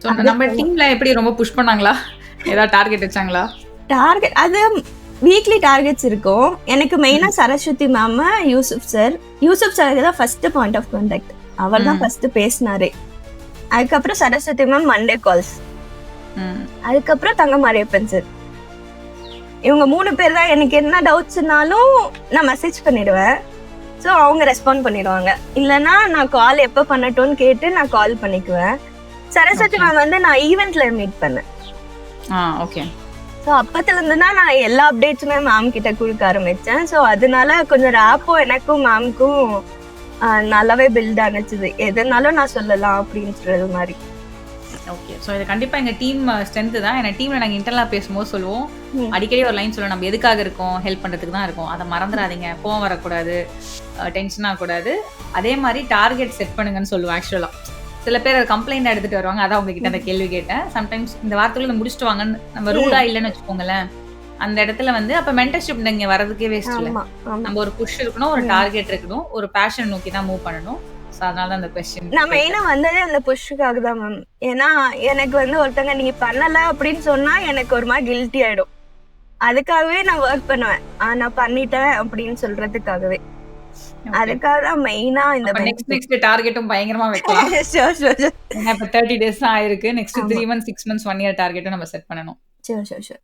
So அது நம்ம டீம்ல எப்படி ரொம்ப புஷ் பண்ணாங்களா? ஏதாவது டார்கெட் வச்சாங்களா? டார்கெட் அது வீக்லி டார்கெட்ஸ் இருக்கும். எனக்கு மெயினா Saraswathi ma'am, Yusuf sir. Yusuf sir தான் ஃபர்ஸ்ட் பாயிண்ட் ஆஃப் கான்டாக்ட். அவர் தான் ஃபர்ஸ்ட் பேசினாரே. அதுக்கப்புறம் சரஸ்வதி மேம் மண்டே கால்ஸ். அதுக்கப்புறம் தங்கமாரியப்பன் சார். இவங்க 3 பேர் தான். எனக்கு என்ன டவுட்ஸ்னாலும் நான் மெசேஜ் பண்ணிடுவேன். ஸோ அவங்க ரெஸ்பாண்ட் பண்ணிடுவாங்க. இல்லைன்னா நான் கால் எப்போ பண்ணட்டும்னு கேட்டு நான் கால் பண்ணிக்குவேன். சரஸ்வதி மேம் வந்து நான் ஈவெண்ட்ல மீட் பண்ணேன். ஓகே. ஸோ அப்பத்துலேருந்து தான் நான் எல்லா அப்டேட்ஸுமே மேம் கிட்ட கொடுக்க ஆரம்பித்தேன். ஸோ அதனால கொஞ்சம் ரேப்பும் எனக்கும் மேம்க்கும் நல்லாவே பில்ட் ஆனிச்சுது. எதுனாலும் நான் சொல்லலாம் அப்படின்னு சொல்றது மாதிரி. ஓகே. ஸோ இது கண்டிப்பாக எங்கள் டீம் ஸ்ட்ரென்த்து தான். ஏன்னா டீமில் நாங்கள் இன்டர்னலாக பேசும்போது சொல்லுவோம், அடிக்கடி ஒரு லைன் சொல்லுவோம், நம்ம எதுக்காக இருக்கோம், ஹெல்ப் பண்ணுறதுக்கு தான் இருக்கோம், அதை மறந்துடாதீங்க, கோவம் வரக்கூடாது, டென்ஷன் ஆகக்கூடாது, அதே மாதிரி டார்கெட் செட் பண்ணுங்கன்னு சொல்லுவோம். ஆக்சுவலாக சில பேர் அதை கம்ப்ளைண்ட் எடுத்துகிட்டு வருவாங்க. அதான் உங்ககிட்ட அந்த கேள்வி கேட்டேன். சம்டைம்ஸ் இந்த வார்த்தைகளை முடிச்சுட்டு வாங்கன்னு நம்ம ரூடாக இல்லைன்னு வச்சுக்கோங்களேன், அந்த இடத்துல வந்து அப்போ மென்டர்ஷிப் நீங்கள் வரதுக்கே வேஸ்ட் இல்லை. நம்ம ஒரு புஷ் இருக்கணும், ஒரு டார்கெட் இருக்கணும், ஒரு பேஷன் நோக்கி தான் மூவ் பண்ணணும். அதனால அந்த क्वेश्चन நான் மெயினா வந்ததே அந்த புஷ்ஷுக்காக தான் மேம். ஏன்னா எனக்கு வந்து ஒருத்தங்க நீ பண்ணல அப்படின்னு சொன்னா எனக்கு ஒரு மாதிரி கில்ட்டி ஆயிடும். அதுக்காகவே நான் ஒர்க் பண்ணுவேன். நான் பண்ணிட்டேன் அப்படின்னு சொல்றதுக்காகவே. அதுக்காக தான் மெயினா இந்த நெக்ஸ்ட் டார்கெட்டும் பயங்கரமா வைக்கலாம். ஏன்னா இப்ப 30 days தான் ஆயிருக்கு. நெக்ஸ்ட் 3 months 6 months 1 year டார்கெட்டும் நம்ம செட் பண்ணணும். Sure sure sure.